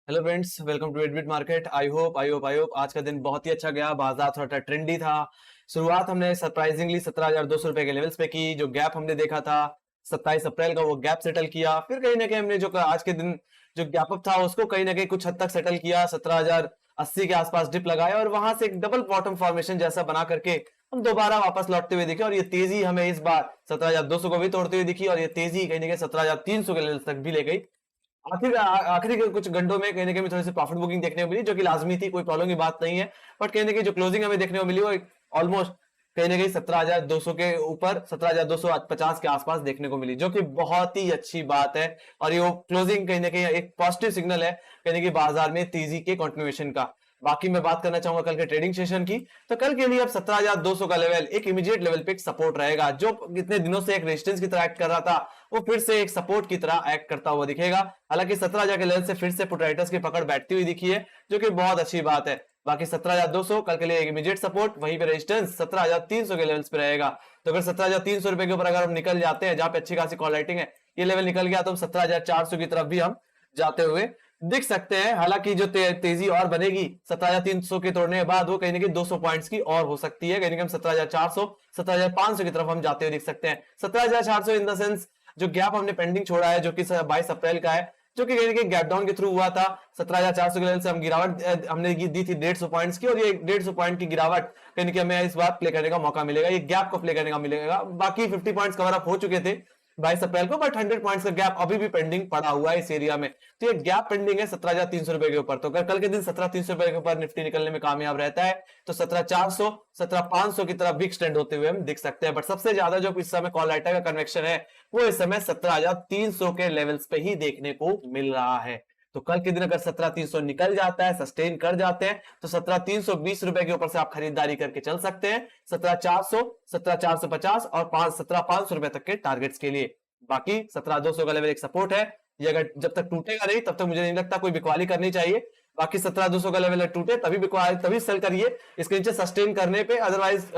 Hello friends, welcome to Adbit market. I hope आज का दिन बहुत ही अच्छा गया। बाजार थोड़ा ट्रेंडी था। शुरुआत हमने सरप्राइजिंगली 17,200 रुपए के लेवल्स पे की। जो गैप हमने देखा था 27 अप्रैल का, वो गैप सेटल किया। फिर कहीं ना कहीं हमने जो आज के दिन जो गैप अप था उसको कहीं ना कहीं कुछ हद तक सेटल किया। 17,080 के आसपास डिप लगाया और वहां से एक डबल बॉटम फॉर्मेशन जैसा बना करके हम दोबारा वापस लौटते हुए दिखे। और ये तेजी हमें इस बार 17,200 को भी तोड़ते हुए दिखी और ये तेजी कहीं ना कहीं 17,300 के लेवल तक भी ले गई। आखिरी के कुछ घंटों में कहीं ना कहीं थोड़ी सी प्रॉफिट बुकिंग देखने को मिली, जो कि लाजमी थी, कोई प्रॉब्लम की बात नहीं है। बट कहीं ना कहीं जो क्लोजिंग हमें देखने को मिली वो ऑलमोस्ट कहीं ना कहीं 17,200 के ऊपर 17,250 के आसपास देखने को मिली, जो कि बहुत ही अच्छी बात है। और ये क्लोजिंग कहीं ना कहीं एक पॉजिटिव सिग्नल है कहीं ना कहीं बाजार में तेजी के कंटिन्यूएशन का। बाकी मैं बात करना चाहूंगा कल के ट्रेडिंग सेशन की। तो कल के लिए अब 17,200 का लेवल एक इमीडिएट लेवल पे एक सपोर्ट रहेगा। जो इतने दिनों से एक रेजिस्टेंस की तरह एक्ट कर रहा था वो फिर से एक सपोर्ट की तरह एक्ट करता हुआ दिखेगा। हालांकि 17,000 के लेवल से फिर से पुट राइटर्स की पकड़ बैठती हुई दिखी है, जो कि बहुत अच्छी बात है। बाकी 17,200 कल के लिए एक इमीडिएट सपोर्ट, वहीं पे रेजिस्टेंस 17,300 के लेवल्स पे रहेगा। तो अगर 17,300 रुपए के ऊपर अगर हम निकल जाते हैं, जहां पे अच्छी खासी कॉल राइटिंग है, ये लेवल निकल गया तो हम 17,400 की तरफ भी हम जाते हुए दिख सकते हैं। हालांकि जो तेजी और बनेगी 17,300 के तोड़ने के बाद, वो कहीं ना कहीं 200 पॉइंट्स की और हो सकती है। कहीं ना कहीं 17,400 17,500 की तरफ हम जाते हुए दिख सकते हैं। 17,400 इन द सेंस जो गैप हमने पेंडिंग छोड़ा है, जो कि 22 अप्रैल का है, जो कि कहीं ना कहीं गैप डाउन के थ्रू हुआ था। 17,400 के लेवल से हम गिरावट हमने दी थी 150 पॉइंट्स की, और ये 150 पॉइंट की गिरावट कहीं ना कहीं हमें इस बार प्ले करने का मौका मिलेगा, ये गैप को प्ले करने का मिलेगा। बाकी 50 पॉइंट्स कवर अप हो चुके थे 22 अप्रैल को, बट 100 पॉइंट्स का गैप अभी भी पेंडिंग पड़ा हुआ है इस एरिया में। तो ये गैप पेंडिंग है 17,300 रुपए के ऊपर। तो अगर कल के दिन 17,300 रुपए के ऊपर निफ्टी निकलने में कामयाब रहता है तो 17,400 17,500 की तरफ भी एक्सटेंड होते हुए हम दिख सकते हैं। बट सबसे ज्यादा जो इस समय कॉल राइटर का कन्वेक्शन है वो इस समय 17,300 के लेवल्स पे ही देखने को मिल रहा है। तो कल के दिन अगर 17,300 निकल जाता है, सस्टेन कर जाते हैं, तो 17,320 रुपए के ऊपर से आप खरीदारी करके चल सकते हैं 17,400 17,450 और 17,500 रुपए तक के टारगेट्स के लिए। बाकी 17,200 का लेवल एक सपोर्ट है, ये अगर जब तक टूटेगा नहीं तब तक मुझे नहीं लगता कोई बिकवाली करनी चाहिए। बाकी 17,200 का लेवल टूटे तभी बिकवाली, तभी सेल करिए इसके नीचे सस्टेन करने पे। Otherwise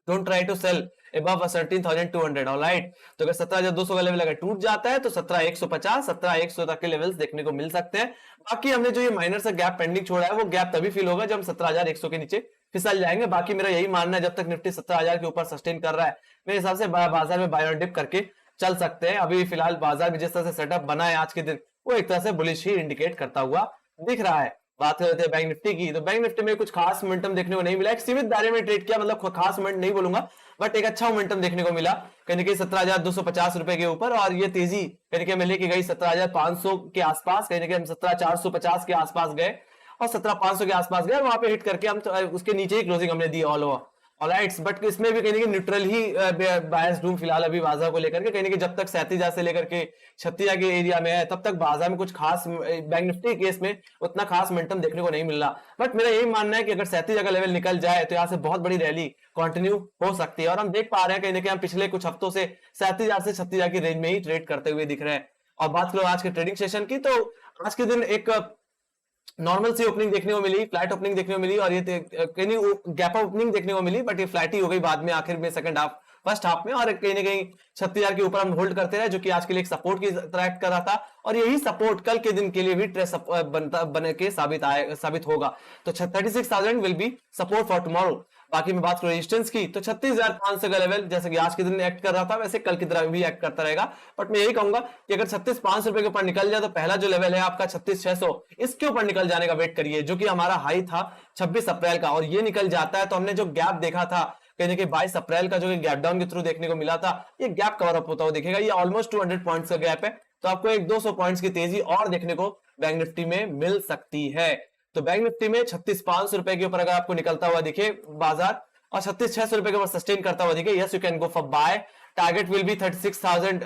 don't try to sell above 17,200। Alright, तो अगर 17,200 का लेवल अगर टूट जाता है तो 17,150 17,100 तक के लेवल्स देखने को मिल सकते हैं। बाकी हमने जो ये माइनर सा गैप पेंडिंग छोड़ा है वो गैप तभी फील होगा जब हम 17,100 के नीचे फिसल जाएंगे। बाकी मेरा यही मानना है जब तक निफ्टी 17,000 के ऊपर सस्टेन कर रहा है, मेरे हिसाब से बाजार में बाय ऑन डिप करके चल सकते हैं। अभी फिलहाल बाजार में जिस तरह से सेटअप बना है आज के दिन, वो एक तरह से बुलिश ही इंडिकेट करता हुआ दिख रहा है। बात करते हैं बैंक निफ्टी की, तो बैंक निफ्टी में कुछ खास मोमेंटम देखने को नहीं मिला। एक सीमित दायरे में ट्रेड किया, मतलब खास मोमेंट नहीं बोलूंगा, बट एक अच्छा मोमेंटम देखने को मिला कहीं ना कहीं 17,250 रुपए के ऊपर। और ये तेजी कहीं ना कहीं में लेके गई 17,500 के आसपास, कहीं ना कहीं हम 17,450 के आसपास गए और 17,500 के आसपास गए, वहां पे हिट करके हम उसके नीचे ही क्लोजिंग हमने the all over. Alright, but इसमें भी कहीं ना कहीं न्यूट्रल ही बायस रूम फिलहाल अभी बाजार को लेकर के, कहीं ना कहीं जब तक 37,000 से लेकर के 36,000 के एरिया में है तब तक बाजार में कुछ खास, बैंक निफ्टी केस में उतना खास मोमेंटम देखने को नहीं मिल रहा। बट मेरा यही मानना है कि अगर 37,000 का लेवल निकल जाए तो यहाँ से बहुत बड़ी रैली कंटिन्यू हो सकती है। और हम देख पा रहे हैं कहीं ना कहीं हम पिछले कुछ हफ्तों से 37,000 से 36,000 की रेंज में ही ट्रेड करते हुए दिख रहे हैं। और बात करो आज के ट्रेडिंग सेशन की, तो आज के दिन एक नॉर्मल सी ओपनिंग देखने को मिली, फ्लैट ओपनिंग देखने को मिली, और ये कहीं गैप ओपनिंग देखने को मिली, बट ये फ्लैट ही हो गई बाद में आखिर में सेकंड हाफ फर्स्ट हाफ में। और कहीं ना कहीं 36,000 के ऊपर हम होल्ड करते रहे, जो कि आज के लिए एक सपोर्ट की तरह एक्ट कर रहा था। और यही सपोर्ट कल के दिन के लिए भी बन के साबित होगा। तो 36,000 will be support for tomorrow. बाकी मैं बात करूं रेजिस्टेंस की, तो 36,500 का लेवल जैसे कि आज के दिन एक्ट कर रहा था वैसे कल की तरह भी एक्ट करता रहेगा। बट मैं यही कहूंगा कि अगर 36,500 रुपए के ऊपर निकल जाए तो पहला जो लेवल है आपका 36,600, इसके ऊपर निकल जाने का वेट करिए, जो कि हमारा हाई था 26 अप्रैल का। और ये निकल जाता है तो हमने जो गैप देखा था कहीं ना कहीं 22 अप्रैल का, जो कि गैप डाउन के थ्रू देखने को मिला था, ये गैप कवर अप होता हुआ दिखेगा। ये ऑलमोस्ट 200 पॉइंट्स का गैप है, तो आपको एक 200 पॉइंट्स की तेजी और देखने को बैंक निफ्टी में मिल सकती है। तो बैंक निफ्टी में 36,500 रुपए के ऊपर अगर आपको निकलता हुआ दिखे बाजार और 36,600 रुपए के ऊपर सस्टेन करता हुआ दिखे, yes you can go for buy. Target will be 36,000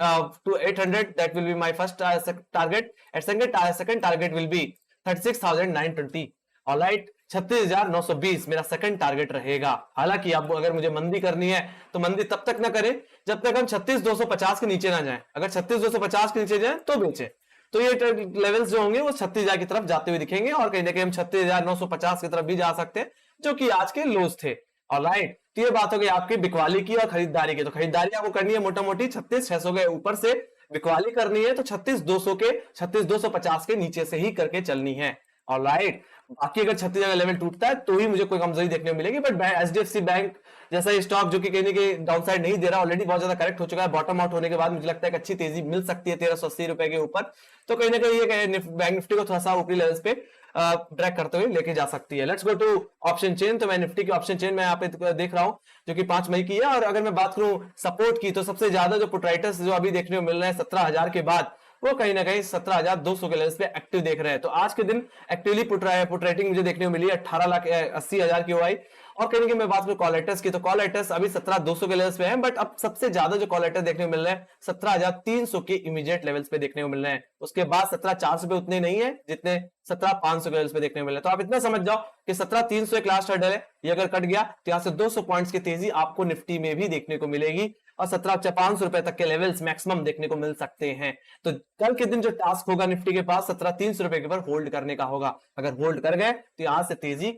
to 800, that will be my first target. At second target will be 36,920। Alright, 36,920 मेरा सेकंड टारगेट रहेगा। हालांकि अब अगर मुझे मंदी करनी है तो मंदी तब तक ना करें जब तक हम 36,250 के नीचे ना जाएं। अगर 36,250 के नीचे जाएं तो बेचें। तो ये लेवल्स जो होंगे वो 36,000 की तरफ जाते हुए दिखेंगे, और कहीं ना कहीं हम 36,950 की तरफ भी जा सकते हैं, जो कि आज के लोज थे। ऑलराइट, तो ये बात हो गई आपकी बिकवाली की और खरीदारी की। तो खरीदारी आपको करनी है मोटा मोटी 36,600 के ऊपर से बिकवाली करनी है तो 36,250 के नीचे से ही करके चलनी है। ऑलराइट, बाकी अगर 36 का लेवल टूटता है तो ही मुझे कोई कमजोरी देखने को मिलेगी, बट एचडीएफसी बैंक जैसा स्टॉक जो कि कहने के डाउनसाइड नहीं दे रहा, ऑलरेडी बहुत ज्यादा करेक्ट हो चुका है, बॉटम आउट होने के बाद मुझे लगता है कि अच्छी तेजी मिल सकती है 1380 रुपए के ऊपर, तो कहीं ना कहीं ये बैंक निफ्टी को थोड़ा सा ऊपरी लेवल्स पे ट्रैक करते हुए लेके जा सकती है। Let's go to option chain. तो मैं निफ्टी की ऑप्शन चेन में यहाँ पे देख रहा हूँ जो कि 5 मई की है, और अगर मैं बात करूं सपोर्ट की तो सबसे ज्यादा जो पुटराइटर्स जो अभी देखने को मिल रहे हैं 17,000 के बाद, वो कहीं ना कहीं 17,200 के लेवल्स पे एक्टिव देख रहे हैं। तो आज के दिन एक्टिवली पुट राइटिंग मुझे देखने को मिली 18,80,000 की हुई। और कहीं ना कहीं मैं बात करूं कॉल की, तो कॉल अभी 17,200 के लेवल्स पे हैं, बट अब सबसे ज्यादा जो कॉल देखने को मिल रहे हैं 17,300 के इमीडिएट लेवल्स पे देखने को मिल रहे हैं। उसके बाद 17,400 पे उतने नहीं है जितने 17,500 के लेवल्स पे देखने को मिल रहे हैं। तो आप इतना समझ जाओ कि 17,300 एक लास्ट हर्डल है, ये अगर कट गया तो यहाँ से 200 पॉइंट्स की तेजी आपको निफ्टी में भी देखने को मिलेगी, और 17,500 रुपए तक के लेवल्स मैक्सिमम देखने को मिल सकते हैं। तो कल के दिन जो टास्क होगा निफ्टी के पास 17,300 रुपए के ऊपर होल्ड करने का होगा। अगर होल्ड कर गए तो यहां से तेजी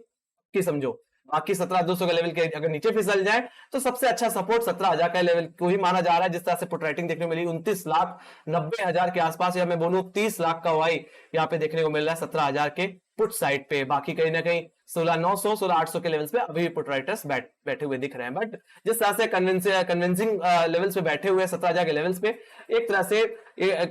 की समझो। बाकी 17,200 का लेवल के अगर नीचे फिसल जाए तो सबसे अच्छा सपोर्ट 17,000 का लेवल को ही माना जा रहा है। जिस तरह से पुट राइटिंग देखने को मिली 29,90,000 के आसपास, या मैं बोलूं 30 लाख का वाई यहाँ पे देखने को मिल रहा है 17,000 के पुट साइड पे। बाकी कहीं ना कहीं 16,900 16,800 के लेवल्स पे अभी पुट राइटर्स बैठे हुए दिख रहे हैं, बट जिस तरह से कन्विंसिंग लेवल्स पे बैठे हुए 17,000 के लेवल्स पे, एक तरह से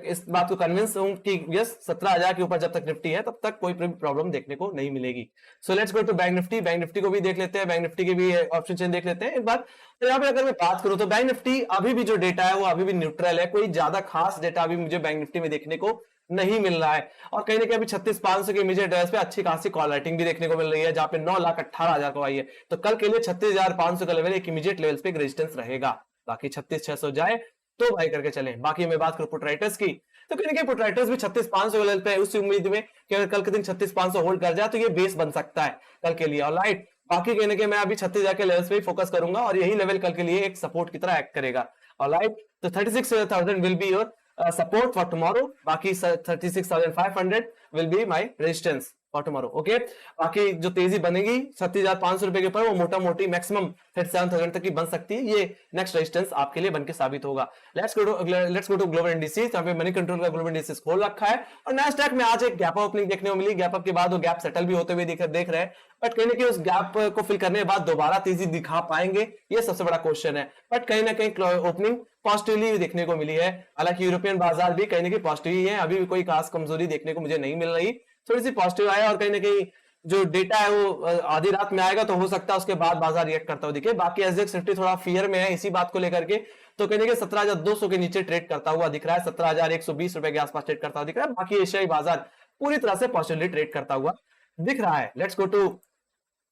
इस बात को कन्विंस हूं कि यस 17,000 के ऊपर जब तक निफ्टी है तब तक कोई प्रॉब्लम देखने को नहीं मिलेगी। So let's go to bank Nifty. Bank Nifty को भी देख लेते हैं, बैंक निफ्टी के भी ऑप्शन चेन देख लेते हैं एक बार। तो यहाँ पे अगर मैं बात करूं तो बैंक निफ्टी अभी भी जो डेटा है वो अभी भी न्यूट्रल है, कोई ज्यादा खास डेटा अभी मुझे बैंक निफ्टी में देखने को नहीं मिल रहा है। और कहीं ना कहीं अभी 36,500 के इमीडिएट लेवल्स पे अच्छी खासी कॉल राइटिंग भी देखने को मिल रही है, जहां पे 9,18,000 को आई है। तो कल के लिए 36,500 का लेवल एक इमीडिएट लेवल्स पे एक रेजिस्टेंस रहेगा। बाकी 36,600 जाए तो भाई करके चलें। बाकी मैं बात करूं पुट राइटर्स की, तो कहीं ना कहीं पुट राइटर्स भी 36,500 के लेवल पे उस उम्मीद में कि अगर कल के दिन 36,500 होल्ड कर जाए तो ये बेस बन सकता है कल के लिए। ऑलराइट, बाकी कहने के मैं अभी 36,000 के लेवल्स पे फोकस करूंगा, और यही लेवल कल के लिए एक सपोर्ट की तरह एक्ट करेगा। ऑलराइट, तो 36,000 will be your support for tomorrow. बाकी 36,500 will be my resistance for tomorrow. Okay, बाकी जो तेजी बनेगी 37,500 रुपए के ऊपर, वो मोटा मोटी मैक्सिमम 37,000 तक की बन सकती है। ये नेक्स्ट रेजिस्टेंस आपके लिए बनके साबित होगा। Let's go to global indices. यहाँ पे मनी कंट्रोल का ग्लोबल इंडिसेस खोल रखा है, और नैस्डैक में आज एक गैप ओपनिंग देखने को मिली। गैप अप के बाद वो गैप सेटल भी होते हुए देख रहे हैं, बट कहीं ना कहीं उस गैप को फिल करने के बाद दोबारा तेजी दिखा पाएंगे, ये सबसे बड़ा क्वेश्चन है। बट कहीं ना कहीं ओपनिंग पॉजिटिवली देखने को मिली है। हालांकि यूरोपियन बाजार भी कहीं ना कहीं पॉजिटिव ही है, अभी भी कोई खास कमजोरी देखने को मुझे नहीं मिल रही, थोड़ी सी पॉजिटिव आया। और कहीं ना कहीं जो डेटा है वो आधी रात में आएगा, तो हो सकता है उसके बाद बाजार रिएक्ट करता हुआ दिखे। बाकी एसजेएक्स निफ्टी थोड़ा फियर में है इसी बात को लेकर के, तो कहने के 17,200 के नीचे ट्रेड करता हुआ दिख रहा है, 17,120 रुपए के आसपास ट्रेड करता हुआ दिख रहा है। बाकी एशियाई बाजार पूरी तरह से पॉजिटिवली ट्रेड करता हुआ दिख रहा है। Let's go to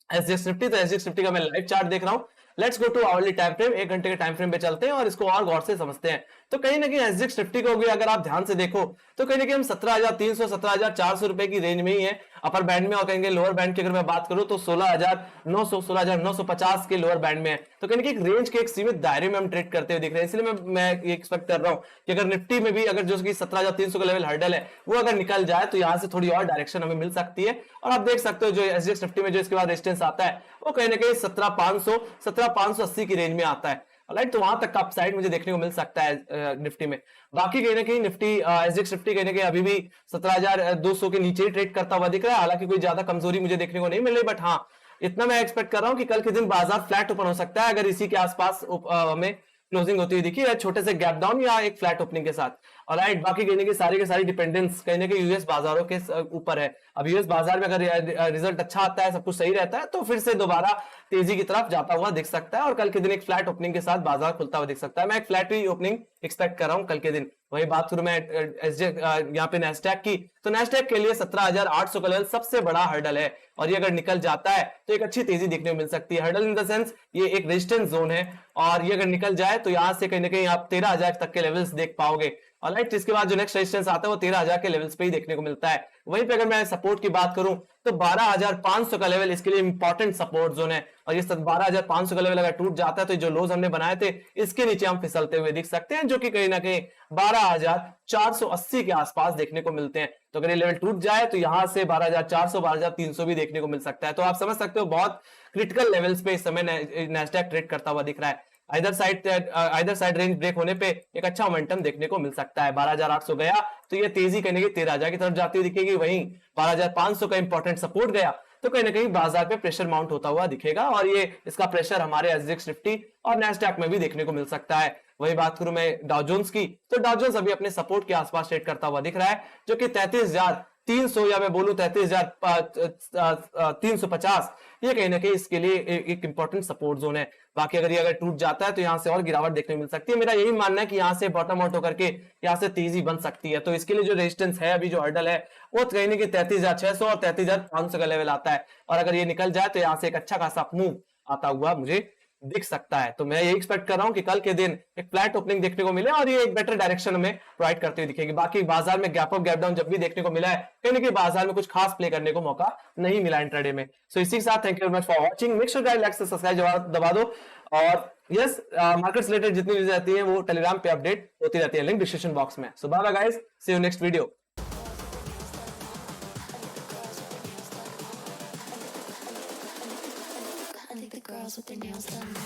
SGX Nifty. तो एसजेएक्स निफ्टी का मैं लाइव चार्ट देख रहा हूं। Let's go to hourly time frame, 1 घंटे के टाइम फ्रेम पे चलते हैं और इसको और गौर से समझते हैं। तो कहीं ना कहीं एसजेएक्स निफ्टी को भी अगर आप ध्यान से देखो तो कहीं ना कहीं हम 17,300 17,400 रुपए की रेंज में ही है अपर बैंड में, और कहेंगे लोअर बैंड की अगर मैं बात करूं तो 16,900 16,950 के लोअर बैंड में है। तो कहीं ना कहीं रेंज के एक सीमित दायरे में हम ट्रेड करते हुए दिख रहे हैं। इसलिए मैं ये एक्सपेक्ट कर रहा हूं कि अगर निफ्टी में भी अगर जो 17,300 का लेवल हर्डल है वो अगर निकल जाए तो यहां से थोड़ी और डायरेक्शन हमें मिल सकती है। और आप देख सकते हो जो एसजेएक्स निफ्टी में जो इसके बाद रेजिस्टेंस आता है वो कहीं ना कहीं 17,500 17,580 की रेंज में आता है। राइट, तो वहां तक का अपसाइड मुझे देखने को मिल सकता है निफ्टी में। बाकी कहीं ना कहीं निफ्टी एसजेएक्स निफ्टी कहीं ना कहीं अभी भी 17,200 के नीचे ही ट्रेड करता हुआ दिख रहा है। हालांकि कोई ज्यादा कमजोरी मुझे देखने को नहीं मिल रही, बट हाँ इतना मैं एक्सपेक्ट कर रहा हूं कि कल के दिन बाजार फ्लैट ओपन हो सकता है अगर इसी के आसपास हमें क्लोजिंग होती हुई दिखी है, छोटे से गैप डाउन या एक फ्लैट ओपनिंग के साथ। और राइट, बाकी कहने की सारी के सारी डिपेंडेंस कहीं ना कहीं यूएस बाजारों के ऊपर है। अब यूएस बाजार में अगर रिजल्ट अच्छा आता है, सब कुछ सही रहता है, तो फिर से दोबारा तेजी की तरफ जाता हुआ दिख सकता है, और कल के दिन एक फ्लैट ओपनिंग के साथ बाजार खुलता हुआ दिख सकता है। मैं एक फ्लैट ओपनिंग एक्सपेक्ट कर रहा हूं कल के दिन। वही बात करूं मैं यहाँ पे नैस्डैक की, तो नैस्डैक के लिए 17,800 का लेवल सबसे बड़ा हर्डल है, और ये अगर निकल जाता है तो एक अच्छी तेजी देखने को मिल सकती है। हर्डल इन द सेंस ये एक रेजिस्टेंस जोन है, और ये अगर निकल जाए तो यहां से कहीं ना कहीं आप 13,000 तक के लेवल्स देख पाओगे। ऑलराइट, इसके बाद जो नेक्स्ट रेजिस्टेंस आता है वो 13,000 के लेवल्स पे ही देखने को मिलता है। वहीं पे अगर मैं सपोर्ट की बात करूं तो 12,500 का लेवल इसके लिए इंपॉर्टेंट सपोर्ट जोन है, और ये 12,500 का लेवल अगर टूट जाता है तो जो लोज हमने बनाए थे इसके नीचे हम फिसलते हुए दिख सकते हैं, जो कि कहीं ना कहीं 12,480 के आसपास देखने को मिलते हैं। तो अगर ये लेवल टूट जाए तो यहां से 12,400 12,300 भी देखने को मिल सकता है। तो आप समझ सकते हो बहुत क्रिटिकल लेवल्स पे इस समय नैस्डैक ट्रेड करता हुआ दिख रहा है। आइदर साइड रेंज ब्रेक होने पे एक अच्छा मोमेंटम देखने को मिल सकता है। 12,800 गया तो ये तेजी कहीं ना कहीं 13,000 की तरफ जाती हुई दिखेगी। वहीं 12,500 का इंपॉर्टेंट सपोर्ट गया तो कहीं ना कहीं बाजार पे प्रेशर माउंट होता हुआ दिखेगा और ये इसका प्रेशर हमारे एसजीएक्स निफ्टी और नैस्डैक में भी देखने को मिल सकता है। वही बात करूं मैं डाउ जोन्स की, तो डाउ जोन्स अभी अपने सपोर्ट के आसपास ट्रेड करता हुआ दिख रहा है, जो कि 33,300 या मैं बोलूं 33,350 ये कहीं ना कहीं इसके लिए एक इंपॉर्टेंट सपोर्ट जोन है। बाकी अगर टूट जाता है तो यहां से और गिरावट देखने को मिल सकती है। मेरा यही मानना है कि यहां से बॉटम आउट होकर के यहां से तेजी बन सकती है। तो इसके लिए जो रेजिस्टेंस है, अभी जो हर्डल है, वो कहीं ना कहीं 33,600 और 33,500 का लेवल आता है और अगर ये निकल जाए तो यहां से एक अच्छा खासा मूव आता हुआ मुझे दिख सकता है। तो मैं ये एक्सपेक्ट कर रहा हूं कि कल के दिन एक फ्लैट ओपनिंग देखने को मिले और ये एक बेटर डायरेक्शन में प्रोवाइड करते हुए दिखेगी। बाकी बाजार में गैप अप गैप डाउन जब भी देखने को मिला है, कहीं ना कहीं बाजार में कुछ खास प्ले करने को मौका नहीं मिला इंट्राडे में। सो इसी के साथ thank you very much for watching. Make sure guys like से सब्सक्राइब दबा दो और यस, मार्केट्स रिलेटेड जितनी न्यूज़ आती है वो टेलीग्राम पे अपडेट होती रहती है, लिंक डिस्क्रिप्शन बॉक्स में। So bye bye guys, see you next video. I think the girls with their nails done now.